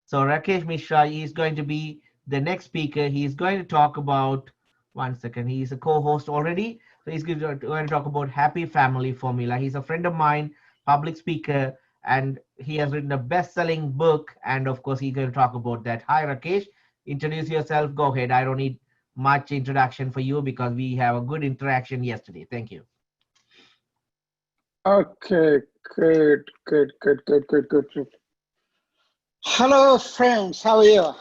So Rakesh Mishra is going to be the next speaker. He's going to talk about, one second, he's a co-host already. So he's going to talk about happy family formula. He's a friend of mine, public speaker, and he has written a best-selling book. And of course, he's going to talk about that. Hi, Rakesh. Introduce yourself. Go ahead. I don't need much introduction for you because we have a good interaction yesterday. Thank you. Okay, good. Hello, friends. How are you?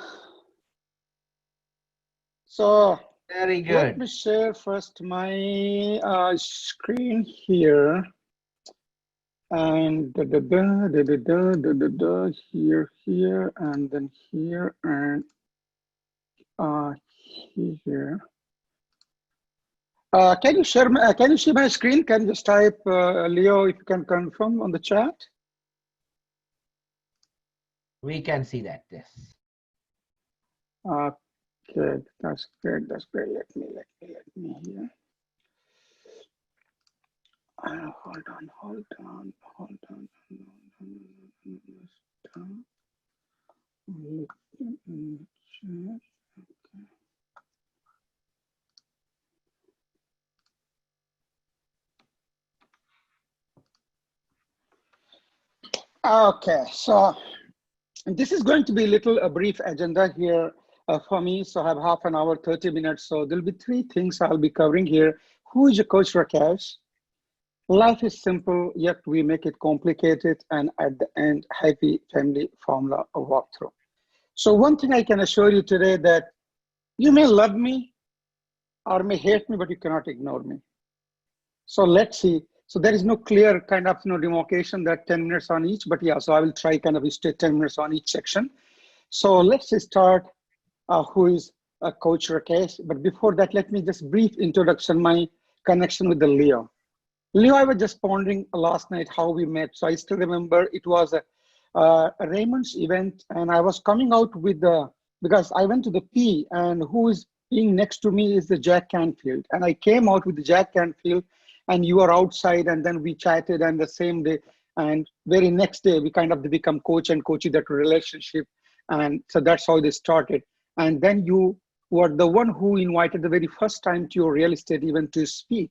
So Very let good. me share first my screen here, and here, and then here, and here. Can you share? Can you see my screen? Can you just type Leo if you can confirm on the chat? We can see that. Yes. Okay, that's great. That's great. Let me here. Hold on. Okay, so this is going to be a brief agenda here for me. So I have half an hour, 30 minutes. So there'll be three things I'll be covering here. Who is your coach, Rakesh? Life is simple, yet we make it complicated. And at the end, happy family formula walkthrough. So one thing I can assure you today that you may love me or may hate me, but you cannot ignore me. So let's see. So there is no clear kind of demarcation that 10 minutes on each, but yeah, so I will try kind of stay 10 minutes on each section. So let's start who is Coach Rakesh. But before that, let me just brief introduction, my connection with the Leo. Leo, I was just pondering last night how we met. So I still remember it was a Raymond's event, and I was coming out with because I went to the P, and who is being next to me is the Jack Canfield. And I came out with the Jack Canfield, and you were outside, and then we chatted, and the same day, and very next day, we kind of become coach and coachee, that relationship. And so that's how they started. And then you were the one who invited the very first time to your real estate event to speak.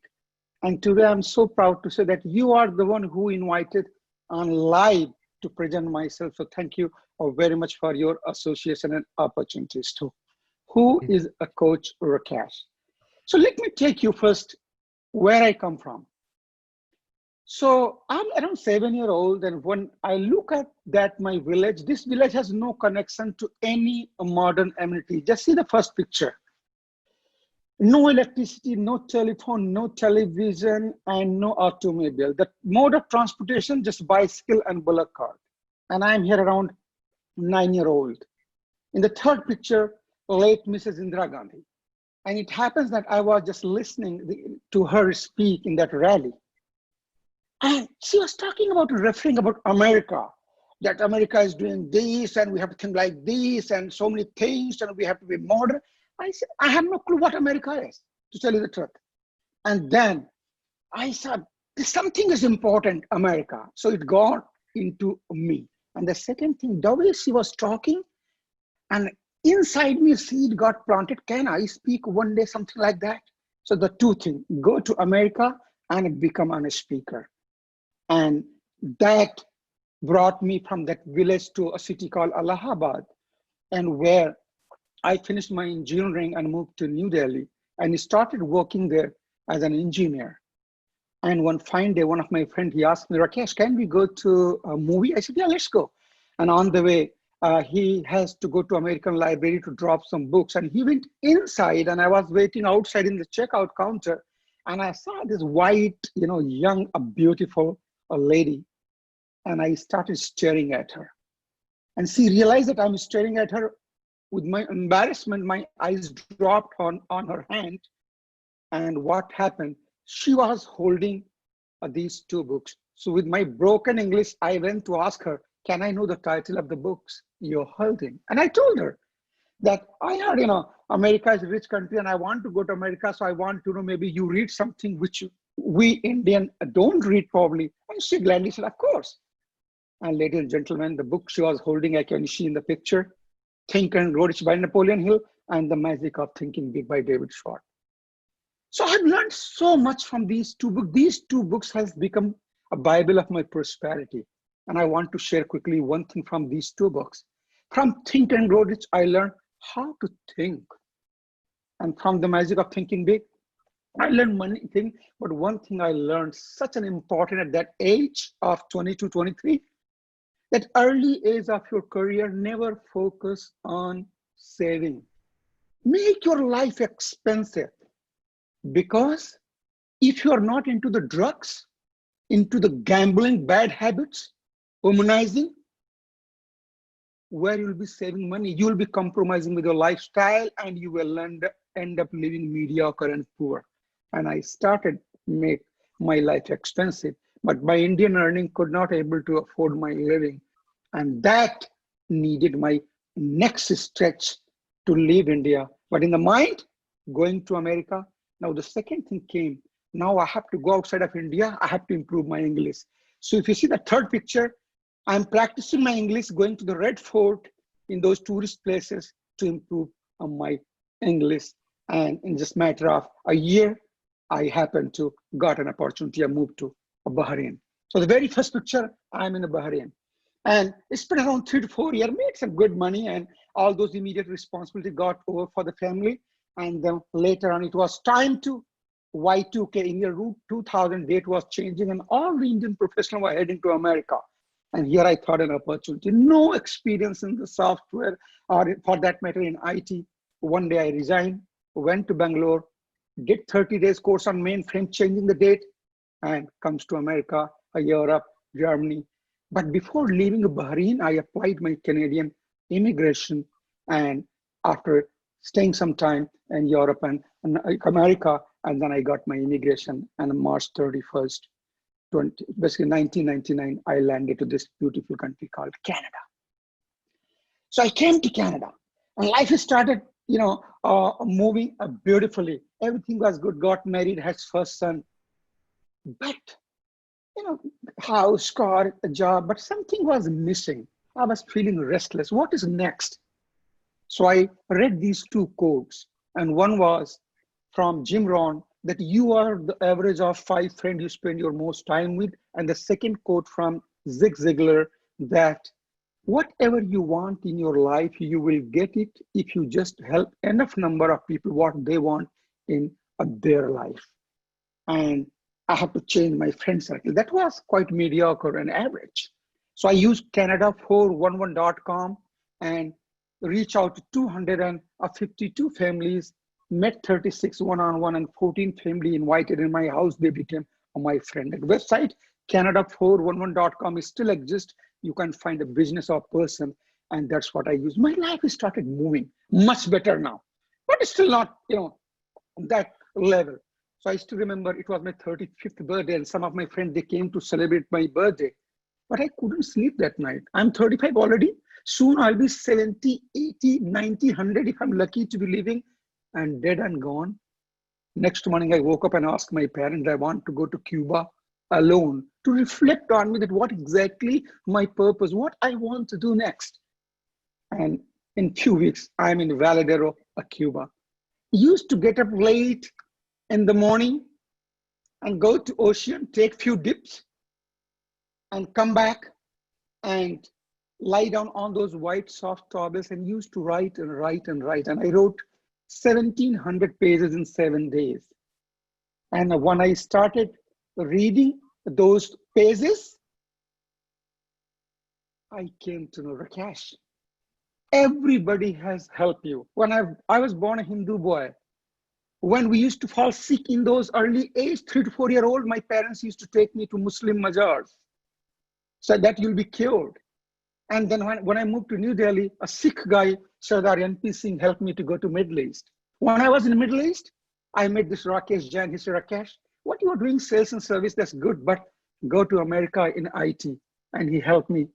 And today I'm so proud to say that you are the one who invited on live to present myself. So thank you very much for your association and opportunities too. Who is a Coach Rakesh? So let me take you first where I come from. So I'm around 7 years old, and when I look at that, my village, this village has no connection to any modern amenity. Just see the first picture. No electricity, no telephone, no television, and no automobile. The mode of transportation, just bicycle and bullock cart. And I'm here around 9 years old. In the third picture, late Mrs. Indira Gandhi. And it happens that I was just listening to her speak in that rally. And she was referring about America, that America is doing this, and we have to think like this, and so many things, and we have to be modern. I said, I have no clue what America is, to tell you the truth. And then I said, something is important, America. So it got into me. And the second thing, the way she was talking, and inside me, seed got planted. Can I speak one day, something like that? So the two things, go to America and become a speaker. And that brought me from that village to a city called Allahabad, and where I finished my engineering and moved to New Delhi and started working there as an engineer. And one fine day, one of my friends, he asked me, Rakesh, can we go to a movie? I said, yeah, let's go. And on the way, he has to go to American Library to drop some books. And he went inside, and I was waiting outside in the checkout counter. And I saw this white, young, beautiful lady. And I started staring at her. And she realized that I'm staring at her. With my embarrassment, my eyes dropped on her hand. And what happened? She was holding these two books. So with my broken English, I went to ask her, can I know the title of the books you're holding? And I told her that I heard, America is a rich country and I want to go to America. So I want to know, maybe you read something which we Indian don't read probably. And she gladly said, of course. And ladies and gentlemen, the book she was holding, I can see in the picture, Think and Grow Rich by Napoleon Hill and The Magic of Thinking Big by David Schwartz. So I've learned so much from these two books. These two books has become a Bible of my prosperity. And I want to share quickly one thing from these two books. From Think and Grow Rich, I learned how to think. And from The Magic of Thinking Big, I learned many things, but one thing I learned such an important at that age of 22, 23, that early age of your career, never focus on saving. Make your life expensive, because if you are not into the drugs, into the gambling, bad habits, womanizing, where you'll be saving money, you'll be compromising with your lifestyle and you will end up living mediocre and poor. And I started make my life expensive, but my Indian earning could not able to afford my living. And that needed my next stretch to leave India. But in the mind, going to America. Now the second thing came. Now I have to go outside of India. I have to improve my English. So if you see the third picture, I'm practicing my English, going to the Red Fort in those tourist places to improve on my English. And in just matter of a year, I happened to got an opportunity. I moved to Bahrain. So the very first picture, I'm in Bahrain. And it's been around 3 to 4 years, made some good money, and all those immediate responsibility got over for the family. And then later on, it was time to Y2K. In year 2000, date was changing, and all the Indian professionals were heading to America. And here I thought an opportunity. No experience in the software, or for that matter in IT. One day I resigned, went to Bangalore, did 30 days course on mainframe, changing the date, and comes to America, Europe, Germany. But before leaving Bahrain, I applied my Canadian immigration. And after staying some time in Europe and America, and then I got my immigration. And on March 31st, basically 1999, I landed to this beautiful country called Canada. So I came to Canada, and life started, moving beautifully. Everything was good. Got married, had first son, but house, car, a job, but something was missing. I was feeling restless. What is next? So I read these two quotes, and one was from Jim Rohn, that you are the average of 5 friends you spend your most time with. And the second quote from Zig Ziglar, that whatever you want in your life, you will get it if you just help enough number of people what they want in their life. And I had to change my friend circle. That was quite mediocre and average. So I used Canada411.com and reached out to 252 families, met 36 one-on-one, and 14 family invited in my house. They became my friend. The website, Canada411.com, still exists. You can find a business or person, and that's what I use. My life started moving much better now, but it's still not, that level. So I still remember it was my 35th birthday, and some of my friends, they came to celebrate my birthday, but I couldn't sleep that night. I'm 35 already. Soon I'll be 70, 80, 90, 100 if I'm lucky to be living, and dead and gone. Next morning, I woke up and asked my parents, I want to go to Cuba alone to reflect on me, that what exactly my purpose, what I want to do next. And in 2 weeks, I'm in Valadero, Cuba. Used to get up late in the morning and go to ocean, take few dips, and come back and lie down on those white soft towels, and used to write and write and write. And I wrote 1,700 pages in 7 days. And when I started reading those pages, I came to know, Rakesh, everybody has helped you. When I was born a Hindu boy, when we used to fall sick in those early age, 3 to 4 year old, my parents used to take me to Muslim mazars, so that you'll be cured. And then when I moved to New Delhi, a Sikh guy, Sardar NP Singh, helped me to go to Middle East. When I was in the Middle East, I met this Rakesh Jain. He said, Rakesh, what you are doing sales and service, that's good, but go to America in IT. And he helped me,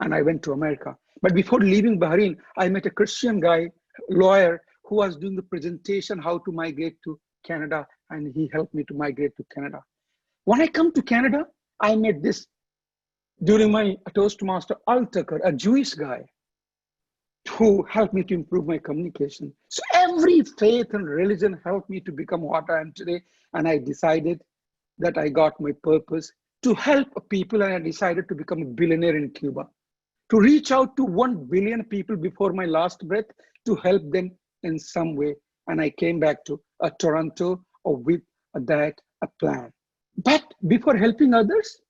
and I went to America. But before leaving Bahrain, I met a Christian guy, lawyer, who was doing the presentation how to migrate to Canada, and he helped me to migrate to Canada. When I come to Canada, I met this During my Toastmaster, Al Tucker, a Jewish guy, who helped me to improve my communication. So every faith and religion helped me to become what I am today. And I decided that I got my purpose to help people, and I decided to become a billionaire in Cuba, to reach out to 1 billion people before my last breath, to help them in some way. And I came back to Toronto with that a plan. But before helping others,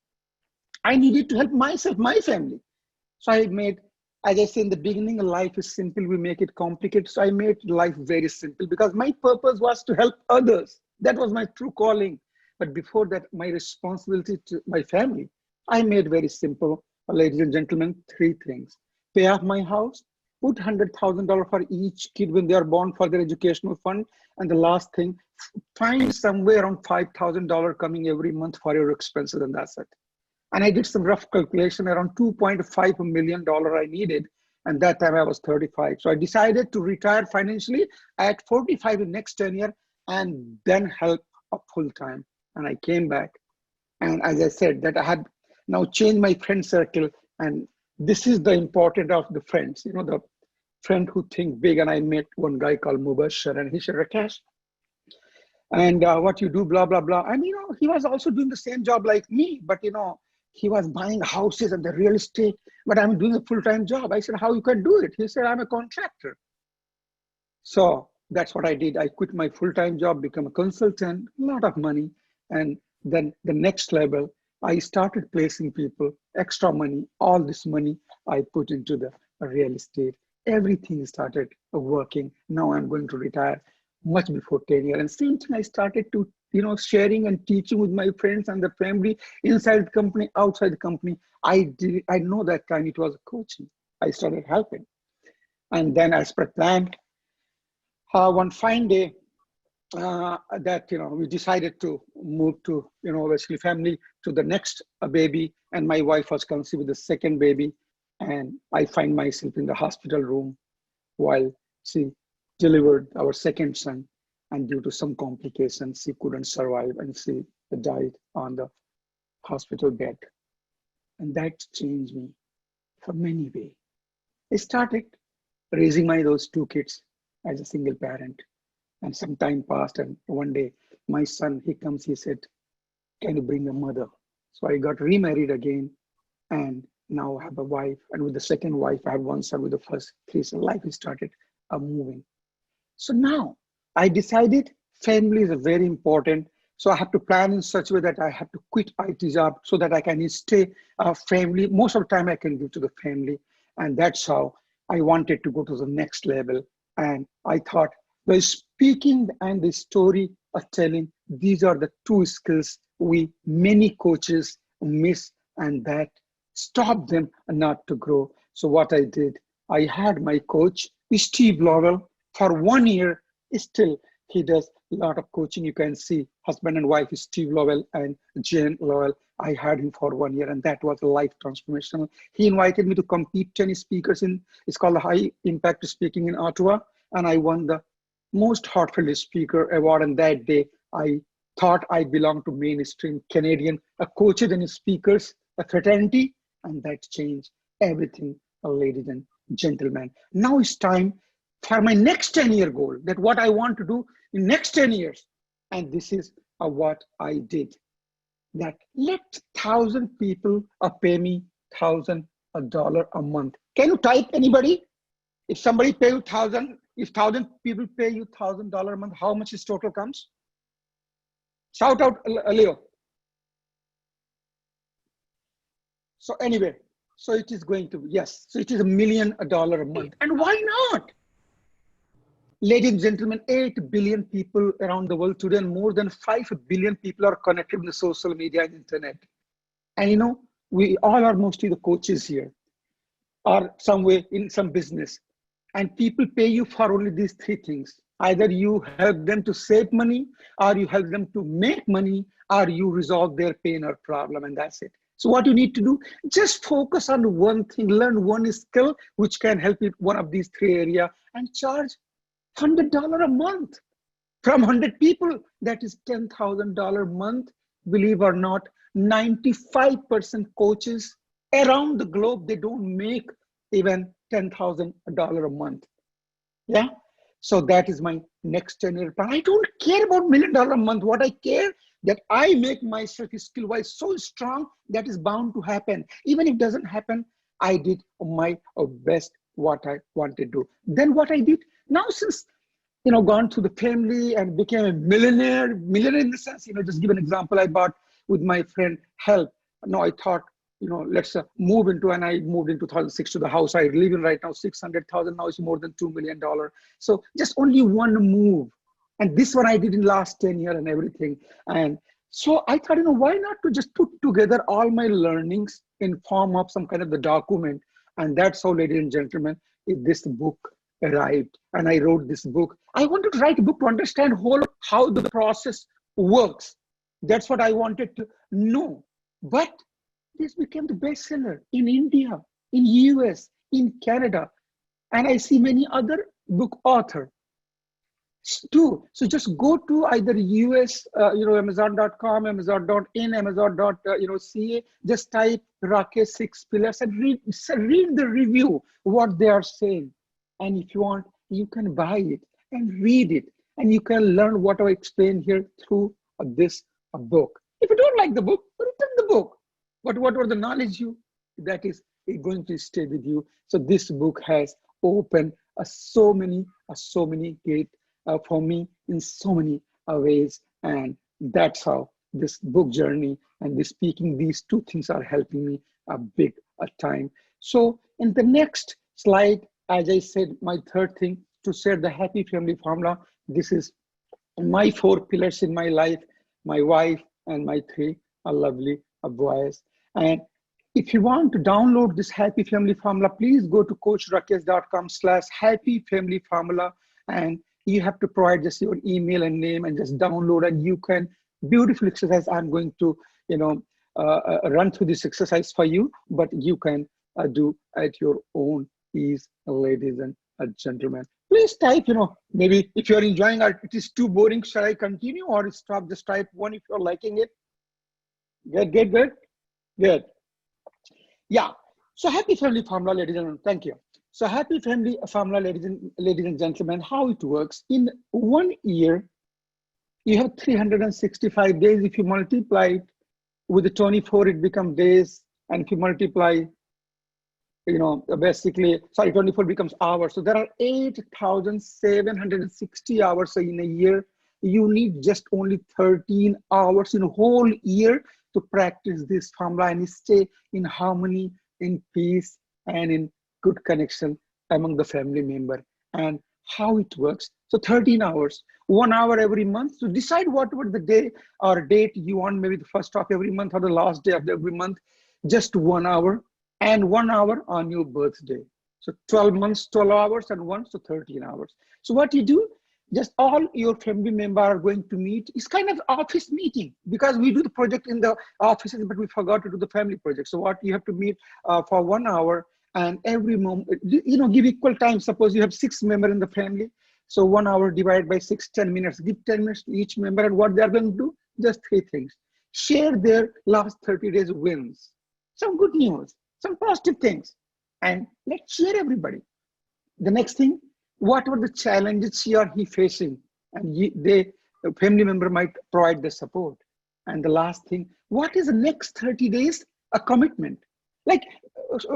I needed to help myself, my family. So I made, as I said in the beginning, life is simple, we make it complicated. So I made life very simple because my purpose was to help others. That was my true calling. But before that, my responsibility to my family, I made very simple, ladies and gentlemen, 3 things. Pay off my house, put $100,000 for each kid when they are born for their educational fund. And the last thing, find somewhere around $5,000 coming every month for your expenses, and that's it. And I did some rough calculation, around $2.5 million I needed. And that time I was 35. So I decided to retire financially at 45 in next 10 years and then help up full time. And I came back. And as I said, that I had now changed my friend circle. And this is the importance of the friends, you know, the friend who think big. And I met one guy called Mubashir, and he said, Rakesh, and what you do, blah, blah, blah. And, you know, he was also doing the same job like me, but, you know, he was buying houses and the real estate, but I'm doing a full-time job. I said, how you can do it? He said, I'm a contractor. So that's what I did. I quit my full-time job, become a consultant, a lot of money. And then the next level, I started placing people, extra money, all this money I put into the real estate. Everything started working. Now I'm going to retire much before 10 years. And same thing, I started to, you know, sharing and teaching with my friends and the family inside the company, outside the company. I know that time it was coaching. I started helping. And then as per plan, one fine day, that, you know, we decided to move to, you know, basically family to the next baby. And my wife was conceived with the second baby. And I find myself in the hospital room while she delivered our second son. And due to some complications, she couldn't survive and she died on the hospital bed. And that changed me for many ways. I started raising those 2 kids as a single parent. And some time passed, and one day my son, he comes, he said, can you bring a mother? So I got remarried again, and now I have a wife. And with the second wife, I have 1 son. With the first 3 sons, life started moving. So now I decided family is very important. So I have to plan in such a way that I have to quit IT job so that I can stay family. Most of the time I can give to the family. And that's how I wanted to go to the next level. And I thought the speaking and the story of telling, these are the 2 skills many coaches miss, and that stop them not to grow. So what I did, I had my coach, Steve Lowell, for 1 year. Still, he does a lot of coaching. You can see husband and wife, Steve Lowell and Jane Lowell. I had him for 1 year, and that was a life transformational. He invited me to compete 10 speakers in, it's called the High Impact Speaking in Ottawa. And I won the most heartfelt speaker award. And that day, I thought I belonged to mainstream Canadian coaches and speakers, a fraternity, and that changed everything, ladies and gentlemen. Now it's time for my next 10-year goal, that what I want to do in next 10 years. And this is what I did. That let 1,000 people pay me $1,000 a month. Can you type, anybody? If somebody pay you 1,000, if 1,000 people pay you $1,000 a month, how much is total comes? Shout out, Leo. So anyway, so it is going to be, yes, so it is $1 million a month. And why not? Ladies and gentlemen, 8 billion people around the world today, and more than 5 billion people are connected with the social media and internet. And you know, we all are mostly the coaches here, or somewhere in some business. And people pay you for only these 3 things. Either you help them to save money, or you help them to make money, or you resolve their pain or problem, and that's it. So what you need to do, just focus on one thing, learn one skill which can help you one of these 3 areas, and charge $100 a month from 100 people. That is $10,000 a month. Believe or not, 95% coaches around the globe, they don't make even $10,000 a month. Yeah. So that is my next 10-year plan. I don't care about $1 million a month. What I care that I make myself skill wise so strong that is bound to happen. Even if it doesn't happen, I did my best what I wanted to do. Then what I did now, since gone through the family and became a millionaire in the sense, just give an example. I bought with my friend help. No, I thought, let's move into, and I moved in 2006 to the house I live in right now, 600,000. Now it's more than $2 million. So just only one move. And this one I did in last 10 years and everything. And so I thought, why not to just put together all my learnings in form of some kind of the document. And that's how, ladies and gentlemen, this book arrived. And I wrote this book. I wanted to write a book to understand how the process works. That's what I wanted to know. But this became the bestseller in India, in US, in Canada. And I see many other book authors too. So just go to either US, Amazon.com, Amazon.in, Amazon.ca, just type Rakesh 6 Pillars and read the review, what they are saying. And if you want, you can buy it and read it. And you can learn what I explain here through this book. If you don't like the book, return the book. But whatever the knowledge that is going to stay with you. So this book has opened so many gates for me in so many ways. And that's how this book journey and this speaking, these two things are helping me a big time. So in the next slide, as I said, my third thing to share the happy family formula. This is my 4 pillars in my life, my wife and my 3 lovely boys. And if you want to download this happy family formula, please go to coachrakesh.com/happy family formula. And you have to provide just your email and name and just download, and you can beautiful exercise. I'm going to, run through this exercise for you, but you can do at your own ease, ladies and gentlemen. Please type, maybe if you're enjoying it is too boring, shall I continue or stop? Just type 1 if you're liking it. Good. Yeah. So happy family formula, ladies and gentlemen. Thank you. So happy family formula, ladies and gentlemen, how it works. In 1 year, you have 365 days. If you multiply it with the 24, it becomes days. And if you multiply, basically, 24 becomes hours. So there are 8,760 hours in a year. You need just only 13 hours in a whole year to practice this formula and stay in harmony, in peace, and in good connection among the family member. And how it works. So 13 hours, 1 hour every month. So decide whatever the day or date you want, maybe the first of every month or the last day of every month, just 1 hour, and 1 hour on your birthday. So 12 months, 12 hours, and 1, so 13 hours. So what you do, just all your family members are going to meet. It's kind of office meeting because we do the project in the offices, but we forgot to do the family project. So what you have to meet for 1 hour, and every moment, give equal time. Suppose you have 6 members in the family. So 1 hour divided by 6, 10 minutes. Give 10 minutes to each member, and what they're going to do? Just 3 things. Share their last 30 days wins. Some good news, some positive things, and let's share everybody. The next thing, what were the challenges she or he facing, and the family member might provide the support. And the last thing, what is the next 30 days? A commitment. Like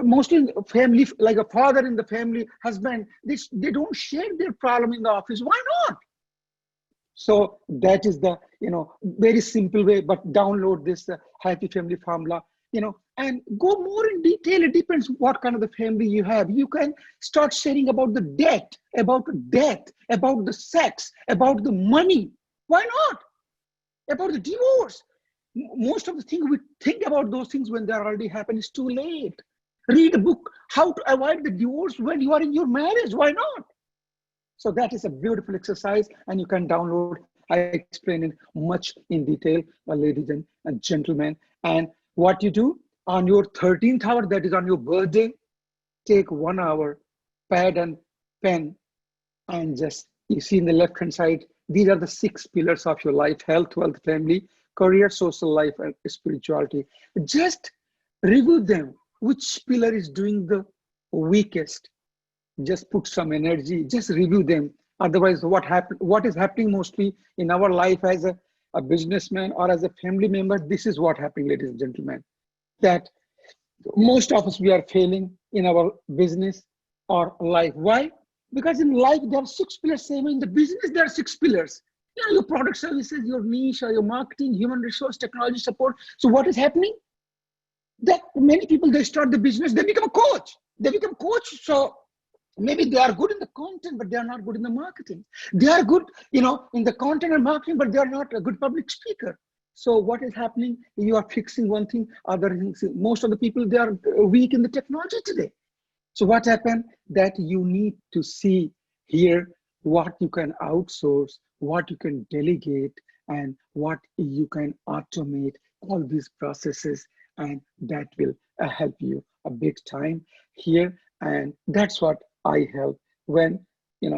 mostly family, like a father in the family, husband, they don't share their problem in the office. Why not? So that is the very simple way. But download this happy family formula. And go more in detail. It depends what kind of the family you have. You can start sharing about the debt, about the death, about the sex, about the money. Why not? About the divorce. Most of the things we think about those things when they're already happened, it's too late. Read a book, How to Avoid the Divorce When You Are in Your Marriage. Why not? So that is a beautiful exercise, and you can download. I explain it much in detail, ladies and gentlemen. And what you do on your 13th hour, that is on your birthday, take 1 hour, pad and pen, and just, you see in the left-hand side, these are the 6 pillars of your life: health, wealth, family, career, social life, and spirituality. Just review them which pillar is doing the weakest. Just put some energy, just review them. Otherwise, what is happening mostly in our life as a businessman or as a family member, this is what happening, ladies and gentlemen, that most of us, we are failing in our business or life. Why? Because in life there are six pillars. Same in the business there are six pillars. Your product, services, your niche, or your marketing, human resource, technology support. So what is happening? That many people, they start the business, they become a coach. They become coach. So maybe they are good in the content, but they are not good in the marketing. They are good, in the content and marketing, but they are not a good public speaker. So what is happening? You are fixing one thing, other things. Most of the people, they are weak in the technology today. So what happened? That you need to see here what you can outsource, what you can delegate, and what you can automate, all these processes, and that will help you a big time here. And that's what I help when,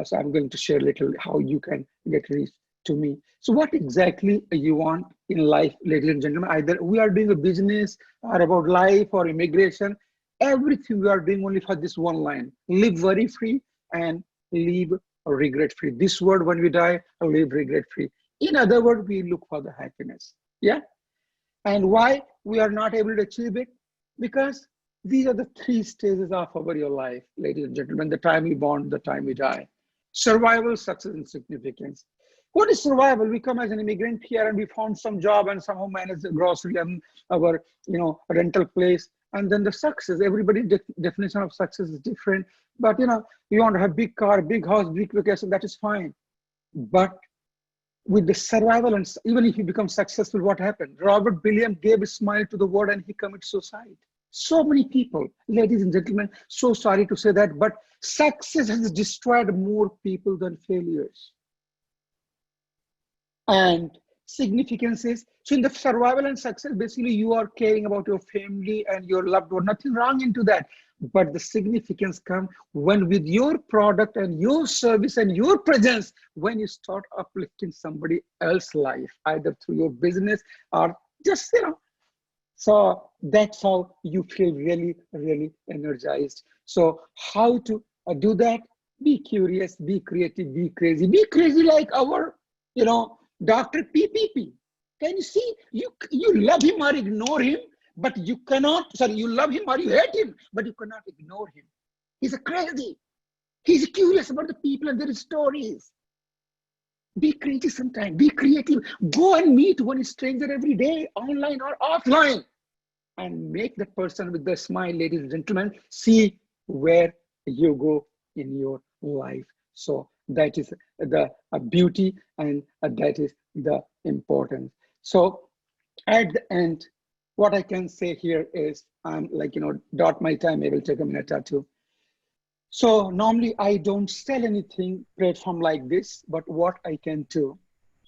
so I'm going to share a little how you can get reached to me. So what exactly you want in life, ladies and gentlemen? Either we are doing a business or about life or immigration, everything we are doing only for this one line: live worry free and live regret free. This word, when we die, live regret free. In other words, we look for the happiness. Yeah. And why we are not able to achieve it? Because these are the three stages of your life, ladies and gentlemen: the time we born, the time we die. Survival, success, and significance. What is survival? We come as an immigrant here and we found some job and somehow manage the grocery and our, rental place. And then the success, everybody's definition of success is different. But, you want to have big car, big house, big vacation, that is fine. But with the survival, and even if you become successful, what happened? Robert Williams gave a smile to the world and he committed suicide. So many people, ladies and gentlemen, so sorry to say that, but success has destroyed more people than failures. And significance is, so in the survival and success, basically you are caring about your family and your loved one, nothing wrong into that. But the significance comes when with your product and your service and your presence, when you start uplifting somebody else's life, either through your business or just, so that's how you feel really, really energized. So how to do that? Be curious, be creative, be crazy. Be crazy like our, Dr. PPP. Can you see? You love him or ignore him, but you cannot, you love him or you hate him, but you cannot ignore him. He's a crazy. He's curious about the people and their stories. Be crazy sometimes, be creative. Go and meet one stranger every day, online or offline, and make the person with the smile, ladies and gentlemen, see where you go in your life. So that is the beauty, and that is the importance. So at the end, what I can say here is, I'm dot my time, I will take a minute or two. So normally I don't sell anything platform like this, but what I can do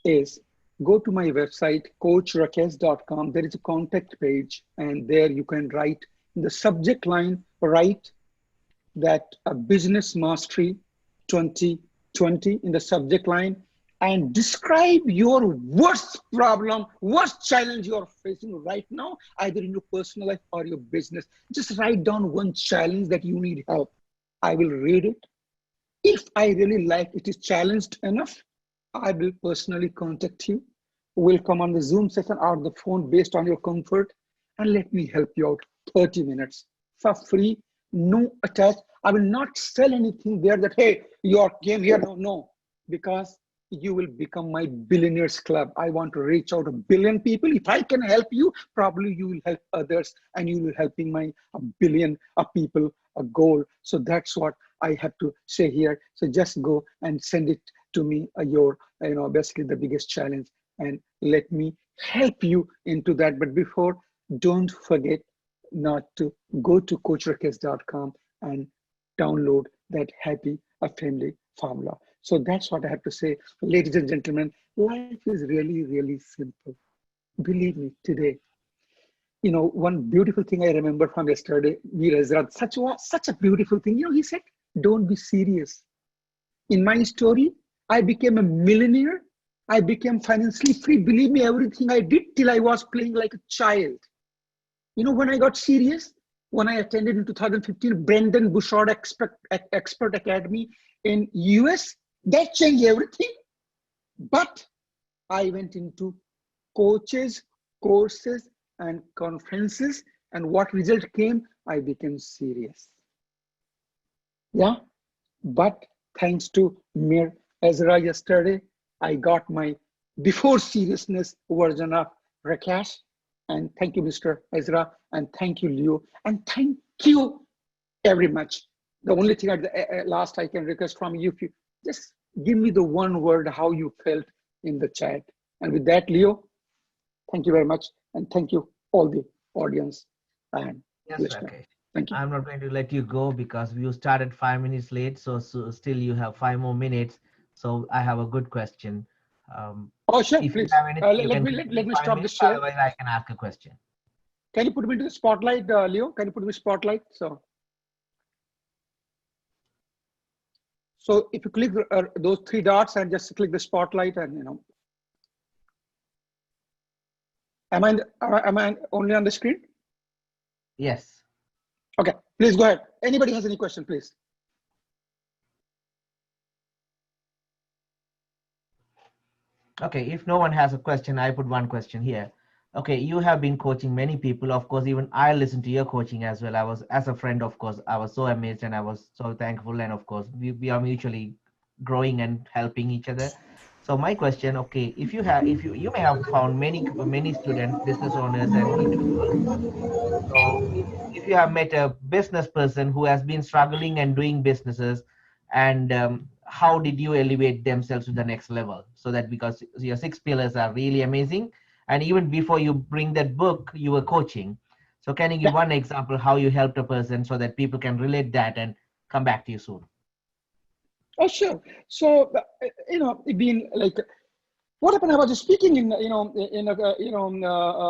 is go to my website, coachrakesh.com. There is a contact page, and there you can write in the subject line, write that a business mastery 2020 in the subject line, and describe your worst problem, worst challenge you are facing right now, either in your personal life or your business. Just write down one challenge that you need help. I will read it. If I really like it is challenged enough, I will personally contact you. We'll come on the Zoom session or the phone based on your comfort, and let me help you out 30 minutes for free, no attach. I will not sell anything there that, hey, you came here. No, because you will become my billionaires club. I want to reach out to 1 billion people. If I can help you, probably you will help others, and you will helping my 1 billion people a goal. So that's what I have to say here. So just go and send it to me, your, basically the biggest challenge, and let me help you into that. But before, don't forget not to go to coachrakesh.com and download that happy family formula. So that's what I have to say. Ladies and gentlemen, life is really, really simple. Believe me, today, one beautiful thing I remember from yesterday, such a beautiful thing. He said, don't be serious. In my story, I became a millionaire. I became financially free. Believe me, everything I did till I was playing like a child. When I got serious, when I attended in 2015 Brendan Bouchard Expert Academy in US. That changed everything. But I went into coaches, courses, and conferences. And what result came? I became serious. Yeah. But thanks to Mir Ezra yesterday, I got my before seriousness version of Rakesh. And thank you, Mr. Ezra. And thank you, Leo. And thank you very much. The only thing at the last I can request from you, if you just give me the one word how you felt in the chat. And with that, Leo, thank you very much. And thank you all the audience and Yes, listener. Rakesh. Thank you. I'm not going to let you go because you started 5 minutes late, so still you have 5 more minutes. So I have a good question. Oh, sure, If you please. have anything, you Let can me complete let in me five stop the minutes. share. Otherwise, I can ask a question. Can you put me into the spotlight, Leo? Can you put me spotlight? So if you click those three dots and just click the spotlight, and am I only on the screen? Yes. Okay, please go ahead. Anybody has any question, please? Okay, if no one has a question, I put one question here. Okay, you have been coaching many people. Of course, even I listened to your coaching as well. I was, as a friend, of course, I was so amazed and I was so thankful. And of course, we are mutually growing and helping each other. So my question, okay, if you may have found many students, business owners and individuals. So if you have met a business person who has been struggling and doing businesses, and how did you elevate themselves to the next level? So that, because your 6 pillars are really amazing, and even before you bring that book, you were coaching. So can you give one example how you helped a person so that people can relate that and come back to you soon? Oh, sure. So it being like what happened? I was speaking in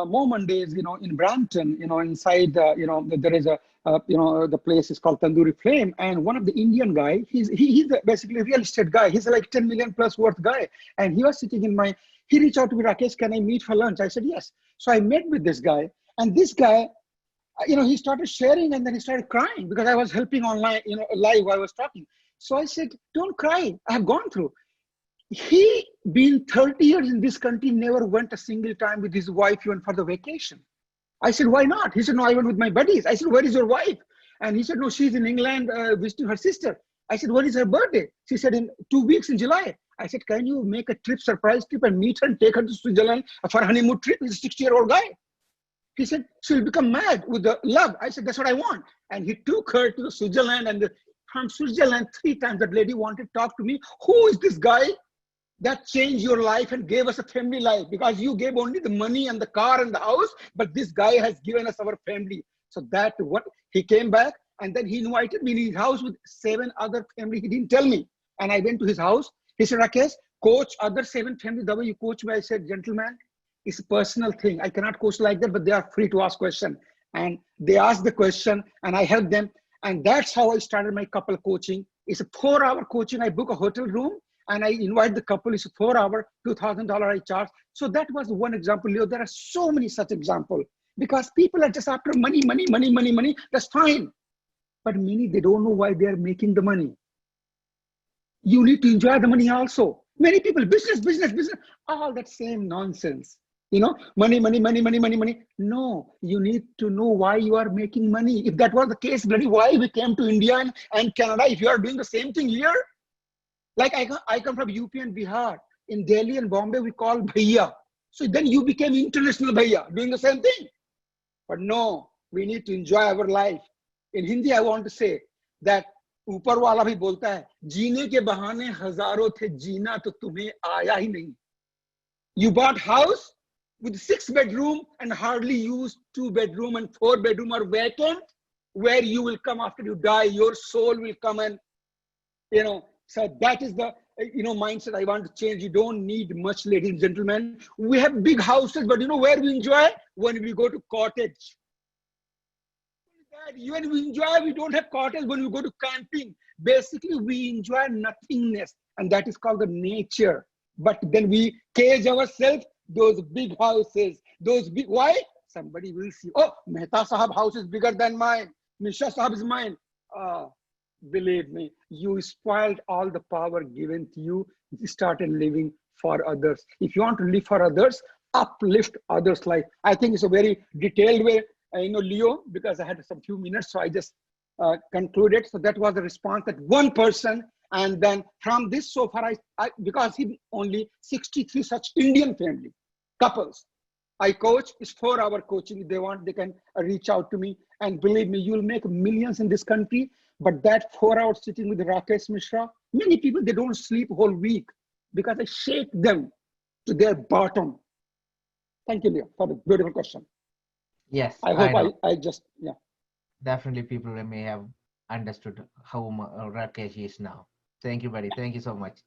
Mormon days, in Brampton, inside there is the place is called Tandoori Flame, and one of the Indian guy, he's basically a real estate guy. He's like 10 million plus worth guy, and he was sitting in he reached out to me, Rakesh, can I meet for lunch? I said yes. So I met with this guy, and this guy, he started sharing, and then he started crying because I was helping online, live. I was talking. So I said, don't cry. I have gone through. He been 30 years in this country, never went a single time with his wife even for the vacation. I said, why not? He said, no, I went with my buddies. I said, where is your wife? And he said, no, she's in England visiting her sister. I said, what is her birthday? She said, in 2 weeks in July. I said, can you make a trip, surprise trip, and meet her and take her to Switzerland for a honeymoon trip? He's a 60-year-old guy. He said, she'll become mad with the love. I said, that's what I want. And he took her to Switzerland, and from Switzerland, 3 times that lady wanted to talk to me. Who is this guy that changed your life and gave us a family life? Because you gave only the money and the car and the house, but this guy has given us our family. So that what he came back, and then he invited me in his house with 7 other family. He didn't tell me. And I went to his house. He said, Rakesh, coach other 7 families the way you coach me. I said, gentleman, it's a personal thing. I cannot coach like that, but they are free to ask question. And they asked the question, and I helped them. And that's how I started my couple coaching. It's a 4-hour coaching. I book a hotel room, and I invite the couple. It's a 4-hour, $2,000 I charge. So that was one example, Leo. There are so many such examples because people are just after money, money, money, money, money. That's fine. But many, they don't know why they are making the money. You need to enjoy the money also. Many people, business, business, business, all that same nonsense. Money, money, money, money, money, money. No, you need to know why you are making money. If that was the case, bloody why we came to India and Canada, if you are doing the same thing here. Like I come from UP and Bihar. In Delhi and Bombay, we call bhaiya. So then you became international bhaiya, doing the same thing. But no, we need to enjoy our life. In Hindi, I want to say that ऊपर वाला भी बोलता है जीने के बहाने हजारों थे जीना तो तुम्हें आया ही नहीं. You bought house with 6 bedroom and hardly used 2 bedroom, and 4 bedroom are vacant, where you will come after you die. Your soul will come, and so that is the mindset I want to change. You don't need much, ladies and gentlemen. We have big houses, but where we enjoy? When we go to cottage. When we enjoy, we don't have cottage. When we go to camping, basically we enjoy nothingness, and that is called the nature. But then we cage ourselves, those big houses, those big, why? somebody will see, oh, Mehta Sahab house is bigger than mine. Mishra Sahab is mine. Uh, Believe me, you spoiled all the power given to you. You started living for others. If you want to live for others, uplift others' life. I think it's a very detailed way. Leo, because I had some few minutes, so I just concluded. So that was the response that one person, and then from this so far, because he only 63 such Indian family couples. I coach, it's 4-hour coaching. If they want, they can reach out to me. And believe me, you'll make millions in this country. But that 4 hours sitting with Rakesh Mishra, many people, they don't sleep whole week because I shake them to their bottom. Thank you, Leo, for the beautiful question. Yes, I I hope know. I just, yeah. Definitely people may have understood how Rakesh is now. Thank you, buddy. Thank you so much.